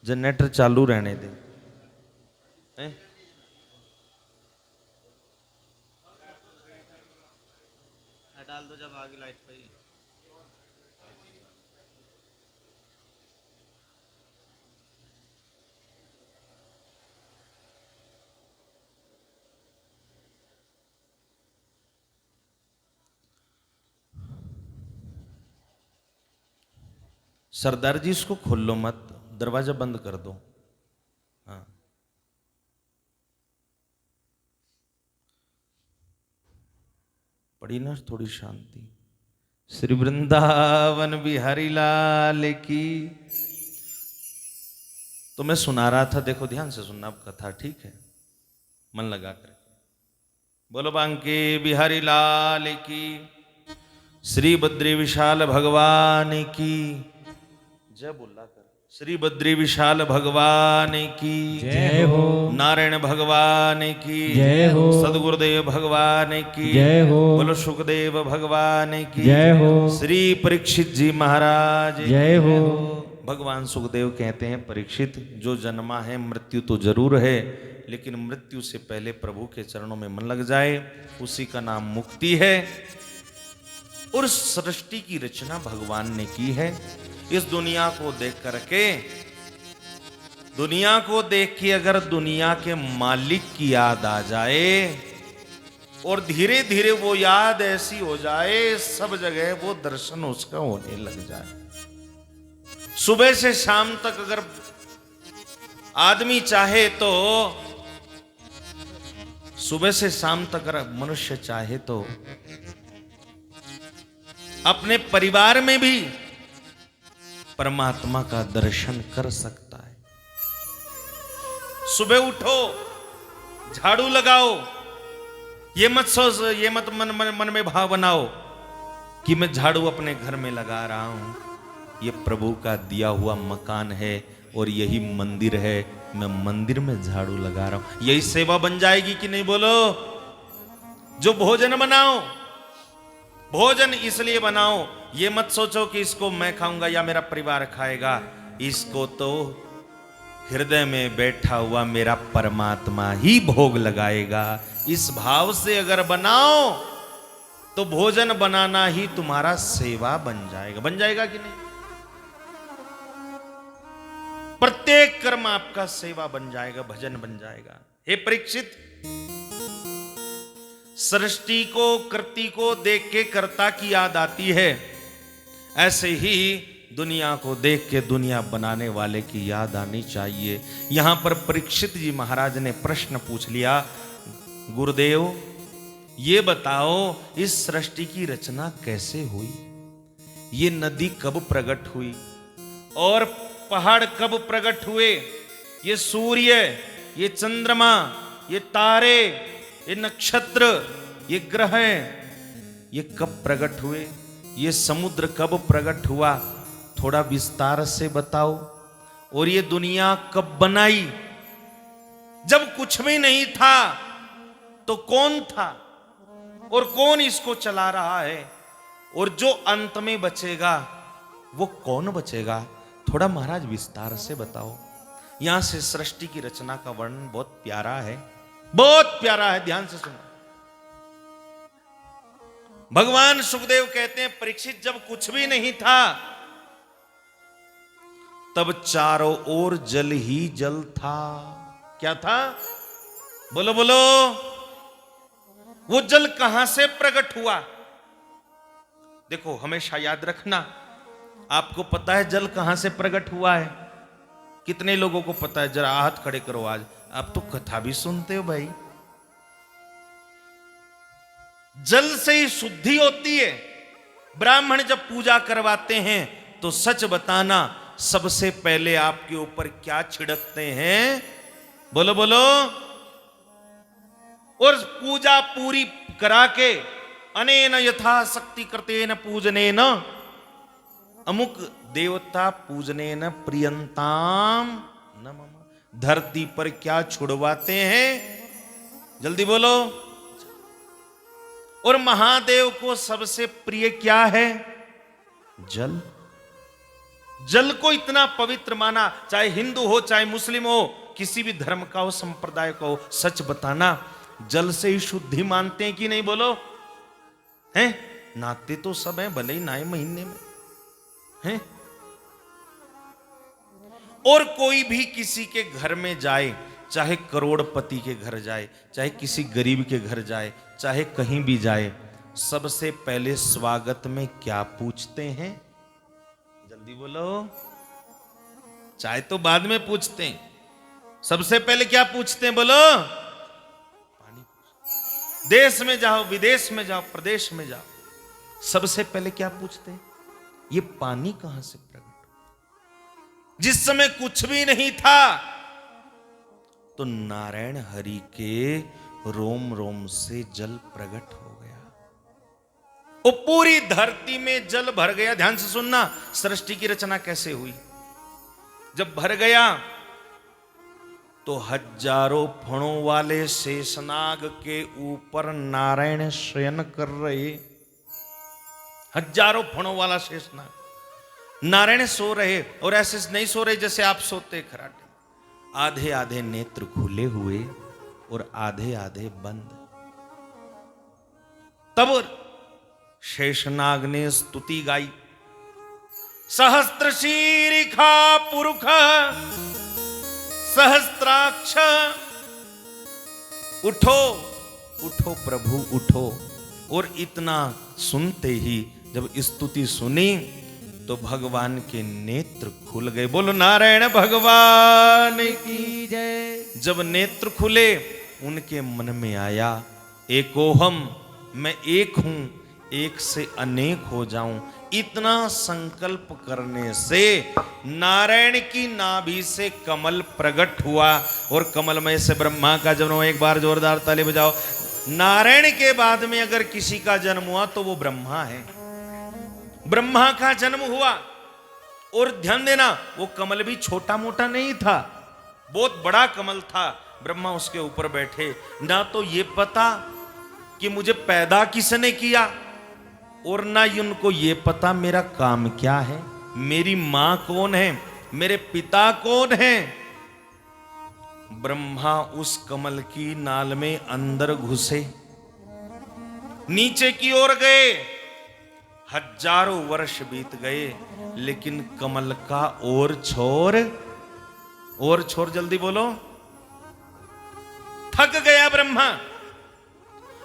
Generator चालू रहने दे। डाल दो जब आगे लाइट पे। सरदार जी इसको खोल लो मत, दरवाजा बंद कर दो। हाँ पड़ी ना थोड़ी शांति। श्री वृंदावन बिहारी लाल की। तो मैं सुना रहा था, देखो ध्यान से सुनना अब कथा, ठीक है, मन लगा कर। बोलो बांके बिहारी लाल की, श्री बद्री विशाल भगवान की जय। बोला कर श्री बद्री विशाल भगवान की जय हो। नारायण भगवान की जय हो। सदगुरुदेव भगवान की जय हो। बोलो सुखदेव भगवान की जय हो। श्री परीक्षित जी महाराज जय हो। भगवान सुखदेव कहते हैं, परीक्षित जो जन्मा है मृत्यु तो जरूर है, लेकिन मृत्यु से पहले प्रभु के चरणों में मन लग जाए उसी का नाम मुक्ति है। और सृष्टि की रचना भगवान ने की है। इस दुनिया को देख करके, दुनिया को देख के अगर दुनिया के मालिक की याद आ जाए और धीरे धीरे वो याद ऐसी हो जाए, सब जगह वो दर्शन उसका होने लग जाए। सुबह से शाम तक अगर आदमी चाहे तो, सुबह से शाम तक अगर मनुष्य चाहे तो अपने परिवार में भी परमात्मा का दर्शन कर सकता है। सुबह उठो, झाड़ू लगाओ, ये मत सोच, ये मत मन में भाव बनाओ कि मैं झाड़ू अपने घर में लगा रहा हूं। ये प्रभु का दिया हुआ मकान है और यही मंदिर है, मैं मंदिर में झाड़ू लगा रहा हूं। यही सेवा बन जाएगी कि नहीं बोलो। जो भोजन बनाओ, भोजन इसलिए बनाओ, ये मत सोचो कि इसको मैं खाऊंगा या मेरा परिवार खाएगा। इसको तो हृदय में बैठा हुआ मेरा परमात्मा ही भोग लगाएगा। इस भाव से अगर बनाओ तो भोजन बनाना ही तुम्हारा सेवा बन जाएगा। बन जाएगा कि नहीं? प्रत्येक कर्म आपका सेवा बन जाएगा, भजन बन जाएगा। हे परीक्षित, सृष्टि को, कृति को देख के कर्ता की याद आती है, ऐसे ही दुनिया को देख के दुनिया बनाने वाले की याद आनी चाहिए। यहां पर परीक्षित जी महाराज ने प्रश्न पूछ लिया, गुरुदेव ये बताओ इस सृष्टि की रचना कैसे हुई? ये नदी कब प्रकट हुई और पहाड़ कब प्रकट हुए? ये सूर्य, ये चंद्रमा, ये तारे, ये नक्षत्र, ये ग्रह, ये कब प्रकट हुए? ये समुद्र कब प्रकट हुआ? थोड़ा विस्तार से बताओ। और ये दुनिया कब बनाई? जब कुछ भी नहीं था तो कौन था और कौन इसको चला रहा है? और जो अंत में बचेगा वो कौन बचेगा? थोड़ा महाराज विस्तार से बताओ। यहां से सृष्टि की रचना का वर्णन बहुत प्यारा है, बहुत प्यारा है, ध्यान से सुनो। भगवान सुखदेव कहते हैं, परीक्षित जब कुछ भी नहीं था तब चारों ओर जल ही जल था। क्या था? बोलो बोलो। वो जल कहां से प्रकट हुआ? देखो हमेशा याद रखना, आपको पता है जल कहां से प्रकट हुआ है? कितने लोगों को पता है? जरा हाथ खड़े करो। आज आप तो कथा भी सुनते हो भाई। जल से ही शुद्धि होती है। ब्राह्मण जब पूजा करवाते हैं तो सच बताना, सबसे पहले आपके ऊपर क्या छिड़कते हैं? बोलो बोलो। और पूजा पूरी करा के, अनेन यथा शक्ति कृतेन पूजनेन अमुक देवता पूजनेन प्रियंताम न मम। धरती पर क्या छुड़वाते हैं? जल्दी बोलो। और महादेव को सबसे प्रिय क्या है? जल। जल को इतना पवित्र माना, चाहे हिंदू हो चाहे मुस्लिम हो, किसी भी धर्म का हो, संप्रदाय का हो, सच बताना, जल से ही शुद्धि मानते हैं कि नहीं? बोलो। हैं? नहाते तो सब हैं, भले ही नहाए महीने में, हैं? और कोई भी किसी के घर में जाए, चाहे करोड़पति के घर जाए, चाहे किसी गरीब के घर जाए, चाहे कहीं भी जाए, सबसे पहले स्वागत में क्या पूछते हैं? जल्दी बोलो। चाय तो बाद में पूछते हैं, सबसे पहले क्या पूछते हैं? बोलो। पानी। देश में जाओ, विदेश में जाओ, प्रदेश में जाओ, सबसे पहले क्या पूछते हैं? ये पानी कहां से प्रकट हुआ? जिस समय कुछ भी नहीं था, तो नारायण हरि के रोम रोम से जल प्रकट हो गया। वो पूरी धरती में जल भर गया। ध्यान से सुनना, सृष्टि की रचना कैसे हुई। जब भर गया तो हजारों फणों वाले शेषनाग के ऊपर नारायण शयन कर रहे। हजारों फणों वाला शेषनाग, नारायण सो रहे, और ऐसे नहीं सो रहे जैसे आप सोते खराटे। आधे आधे नेत्र खुले हुए और आधे आधे बंद। तब शेषनाग ने स्तुति गाई, सहस्त्र शीरिखा पुरुष सहस्त्राक्ष, उठो उठो प्रभु उठो। और इतना सुनते ही जब स्तुति सुनी तो भगवान के नेत्र खुल गए। बोलो नारायण भगवान की जय। जब नेत्र खुले, उनके मन में आया, एकोहम, मैं एक हूं, एक से अनेक हो जाऊं। इतना संकल्प करने से नारायण की नाभि से कमल प्रकट हुआ, और कमलमय से ब्रह्मा का जन्म। एक बार जोरदार ताली बजाओ। नारायण के बाद में अगर किसी का जन्म हुआ तो वो ब्रह्मा है। ब्रह्मा का जन्म हुआ, और ध्यान देना, वो कमल भी छोटा मोटा नहीं था, बहुत बड़ा कमल था। ब्रह्मा उसके ऊपर बैठे, ना तो ये पता कि मुझे पैदा किसने किया, और ना ही उनको ये पता मेरा काम क्या है, मेरी मां कौन है, मेरे पिता कौन है। ब्रह्मा उस कमल की नाल में अंदर घुसे, नीचे की ओर गए। हजारों वर्ष बीत गए, लेकिन कमल का और छोर जल्दी बोलो। थक गया ब्रह्मा,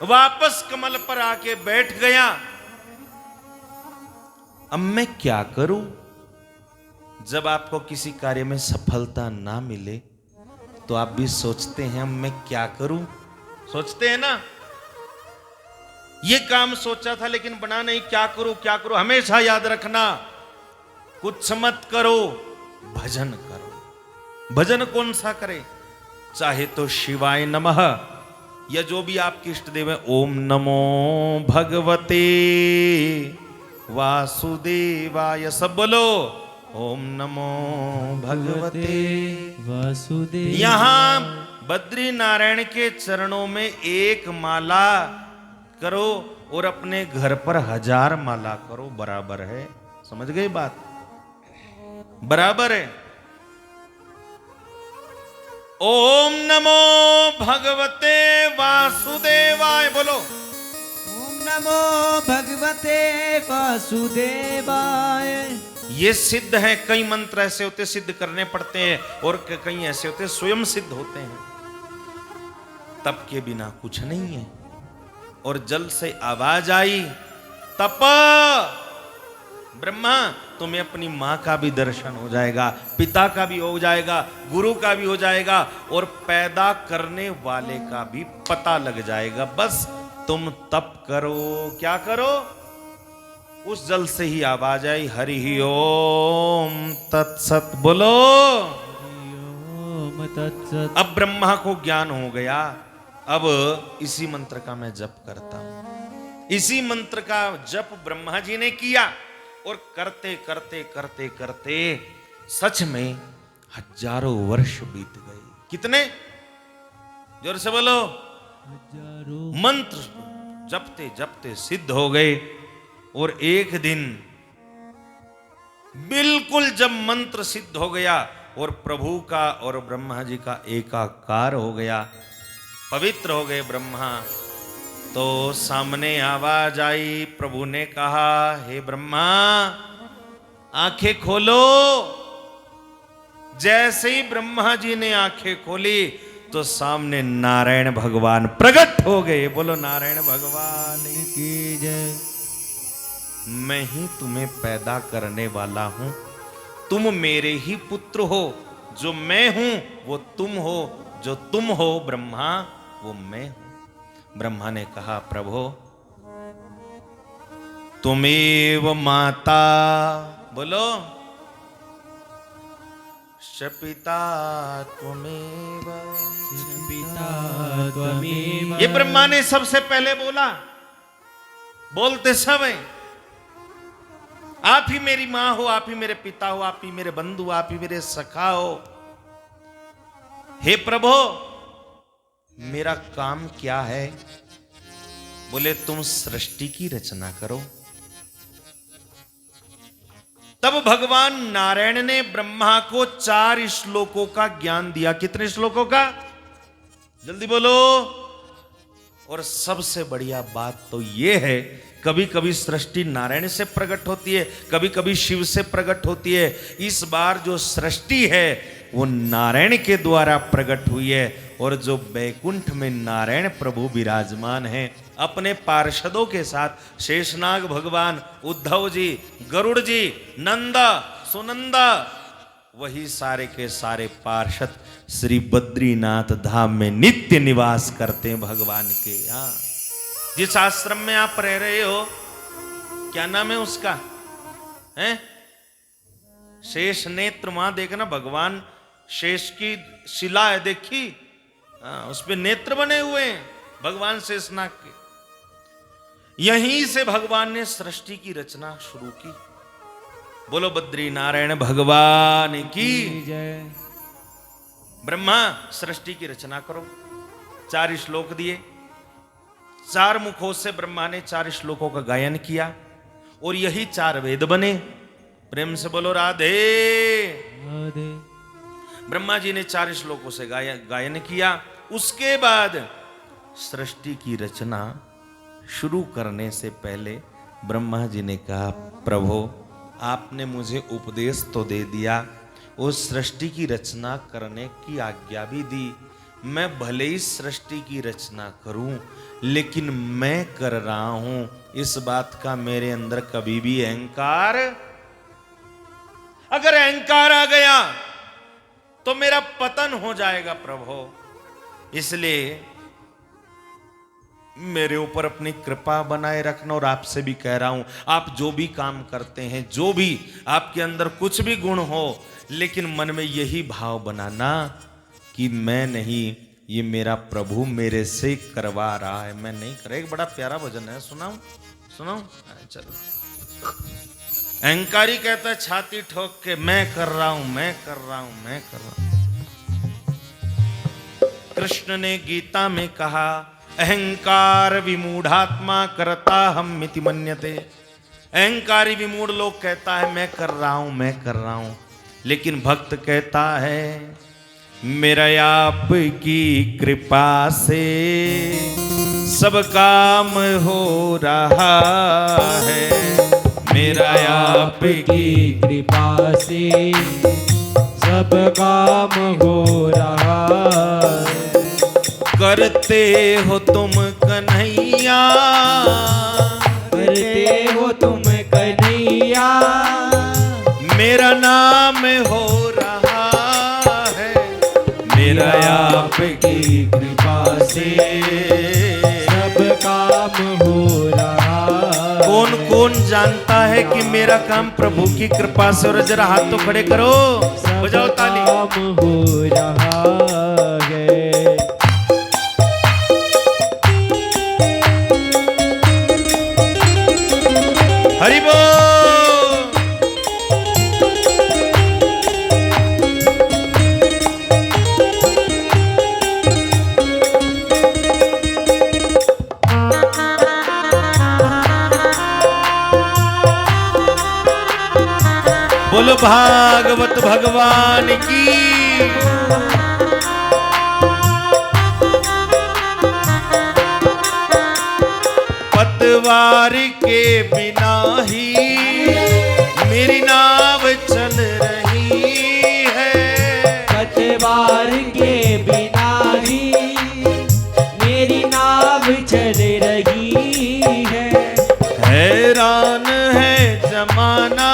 वापस कमल पर आके बैठ गया। अब मैं क्या करूं? जब आपको किसी कार्य में सफलता ना मिले तो आप भी सोचते हैं अब मैं क्या करूं? सोचते हैं ना। ये काम सोचा था लेकिन बना नहीं, क्या करूं क्या करूं? हमेशा याद रखना, कुछ मत करो, भजन करो। भजन कौन सा करे? चाहे तो शिवाय नमः, या जो भी आपके इष्ट देव है, ओम नमो भगवते वासुदेवाय, सब बोलो ओम नमो भगवते वासुदेव। यहां बद्री नारायण के चरणों में एक माला करो और अपने घर पर 1000 माला करो, बराबर है। समझ गई बात? बराबर है। ओम नमो भगवते वासुदेवाय, बोलो ओम नमो भगवते वासुदेवाय। ये सिद्ध है। कई मंत्र ऐसे होते सिद्ध करने पड़ते हैं, और कई ऐसे होते स्वयं सिद्ध होते हैं। तप के बिना कुछ नहीं है। और जल से आवाज आई, तप ब्रह्मा, तुम्हें अपनी मां का भी दर्शन हो जाएगा, पिता का भी हो जाएगा, गुरु का भी हो जाएगा, और पैदा करने वाले का भी पता लग जाएगा। बस तुम तप करो। क्या करो? उस जल से ही आवाज आई, हरि ओम तत्सत, बोलो ओम तत्सत। अब ब्रह्मा को ज्ञान हो गया। अब इसी मंत्र का मैं जप करता हूं। इसी मंत्र का जप ब्रह्मा जी ने किया, और करते करते करते करते सच में हजारों वर्ष बीत गए। कितने? जोर से बोलो। हजारों। मंत्र जपते जपते सिद्ध हो गए। और एक दिन बिल्कुल जब मंत्र सिद्ध हो गया और प्रभु का और ब्रह्मा जी का एकाकार हो गया, पवित्र हो गए ब्रह्मा, तो सामने आवाज आई। प्रभु ने कहा, हे ब्रह्मा आंखें खोलो। जैसे ही ब्रह्मा जी ने आंखें खोली तो सामने नारायण भगवान प्रकट हो गए। बोलो नारायण भगवान की जय। मैं ही तुम्हें पैदा करने वाला हूं, तुम मेरे ही पुत्र हो। जो मैं हूं वो तुम हो, जो तुम हो ब्रह्मा वो मैं हूं। ब्रह्मा ने कहा, प्रभु तुमेव माता, बोलो शपिता त्वमेव, पिता त्वमेव। ये ब्रह्मा ने सबसे पहले बोला। बोलते समय आप ही मेरी मां हो, आप ही मेरे पिता हो, आप ही मेरे बंधु, आप ही मेरे सखा हो। हे प्रभु मेरा काम क्या है? बोले तुम सृष्टि की रचना करो। तब भगवान नारायण ने ब्रह्मा को 4 श्लोकों का ज्ञान दिया। कितने श्लोकों का? जल्दी बोलो। और सबसे बढ़िया बात तो यह है, कभी कभी सृष्टि नारायण से प्रकट होती है, कभी कभी शिव से प्रकट होती है। इस बार जो सृष्टि है वो नारायण के द्वारा प्रकट हुई है। और जो बैकुंठ में नारायण प्रभु विराजमान हैं अपने पार्षदों के साथ, शेषनाग भगवान, उद्धव जी, गरुड़ जी, नंदा, सुनंदा, वही सारे के सारे पार्षद श्री बद्रीनाथ धाम में नित्य निवास करते हैं भगवान के यहाँ। जिस आश्रम में आप रह रहे हो, क्या नाम है उसका? हैं? शेष नेत्र। वहां देखना भगवान शेष की शिला है, देखी? हाँ, उस पे नेत्र बने हुए हैं भगवान शेषनाग के। यहीं से भगवान ने सृष्टि की रचना शुरू की। बोलो बद्री नारायण भगवान की जय। ब्रह्मा सृष्टि की रचना करो। 4 श्लोक दिए, 4 मुखों से ब्रह्मा ने 4 श्लोकों का गायन किया और यही 4 वेद बने। प्रेम से बोलो राधे। राधे। ब्रह्मा जी ने 4 श्लोकों से गायन किया। उसके बाद सृष्टि की रचना शुरू करने से पहले ब्रह्मा जी ने कहा, प्रभु आपने मुझे उपदेश तो दे दिया, उस सृष्टि की रचना करने की आज्ञा भी दी। मैं भले ही सृष्टि की रचना करूं, लेकिन मैं कर रहा हूं, इस बात का मेरे अंदर कभी भी अहंकार, अगर अहंकार आ गया तो मेरा पतन हो जाएगा प्रभु। इसलिए मेरे ऊपर अपनी कृपा बनाए रखना। और आपसे भी कह रहा हूं, आप जो भी काम करते हैं, जो भी आपके अंदर कुछ भी गुण हो, लेकिन मन में यही भाव बनाना कि मैं नहीं, ये मेरा प्रभु मेरे से करवा रहा है, मैं नहीं कर। एक बड़ा प्यारा भजन है, सुनाऊं? सुनाऊं? चलो। अहंकारी कहता है छाती ठोक के, मैं कर रहा हूं, मैं कर रहा हूं, मैं कर रहा हूं। कृष्ण ने गीता में कहा, अहंकार विमूढ़ात्मा करता हम मिति मन्यते। अहंकारी विमूढ़ लोग कहता है मैं कर रहा हूं, मैं कर रहा हूं, लेकिन भक्त कहता है मेरा आपकी कृपा से सब काम हो रहा है। मेरा आपकी कृपा से सब काम हो रहा है। करते हो तुम कन्हैया, करते हो तुम कन्हैया, मेरा नाम हो रहा है। मेरा आपकी कृपा से सब काम हो रहा है। कौन कौन जानता है कि मेरा काम प्रभु की कृपा से? और जरा हाथ तो खड़े करो, बजाओ ताली। काम हो रहा है। हरि बोल। बोलो भागवत भगवान की। पतवार के बिना ही मेरी नाव चल रही है। पतवार के बिना ही मेरी नाव चल रही है। हैरान है जमाना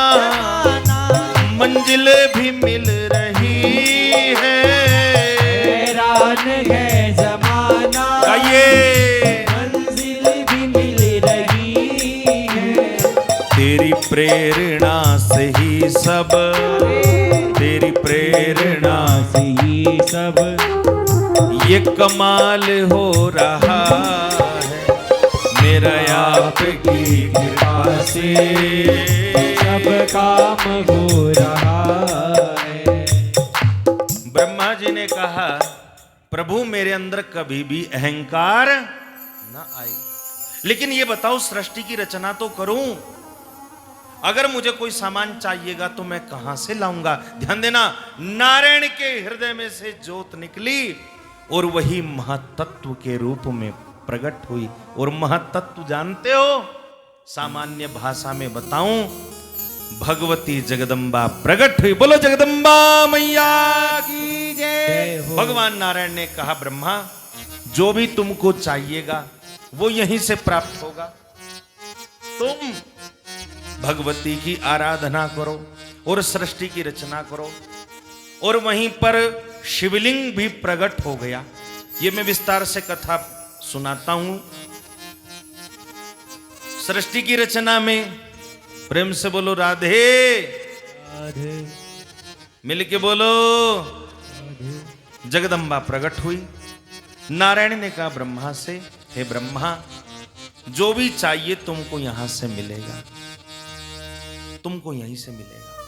मंजिल भी मिल रही है। हैरान है जमाना गाइए। मंजिल भी मिल रही है। तेरी प्रेरणा से ही सब, तेरी प्रेरणा से ही सब ये कमाल हो रहा है। मेरा आपकी कृपा से सब काम हो रहा है। ब्रह्मा जी ने कहा प्रभु मेरे अंदर कभी भी अहंकार न आए, लेकिन ये बताओ सृष्टि की रचना तो करूं, अगर मुझे कोई सामान चाहिएगा तो मैं कहां से लाऊंगा। ध्यान देना, नारायण के हृदय में से ज्योत निकली और वही महतत्व के रूप में प्रकट हुई। और महतत्व जानते हो, सामान्य भाषा में बताऊं, भगवती जगदम्बा प्रकट हुई। बोलो जगदम्बा मैया की जय। भगवान नारायण ने कहा ब्रह्मा जो भी तुमको चाहिएगा वो यहीं से प्राप्त होगा। तुम भगवती की आराधना करो और सृष्टि की रचना करो। और वहीं पर शिवलिंग भी प्रकट हो गया। ये मैं विस्तार से कथा सुनाता हूं। सृष्टि की रचना में प्रेम से बोलो राधे, राधे मिल के बोलो। जगदम्बा प्रकट हुई। नारायण ने कहा ब्रह्मा से, हे ब्रह्मा जो भी चाहिए तुमको यहां से मिलेगा, तुमको यहीं से मिलेगा।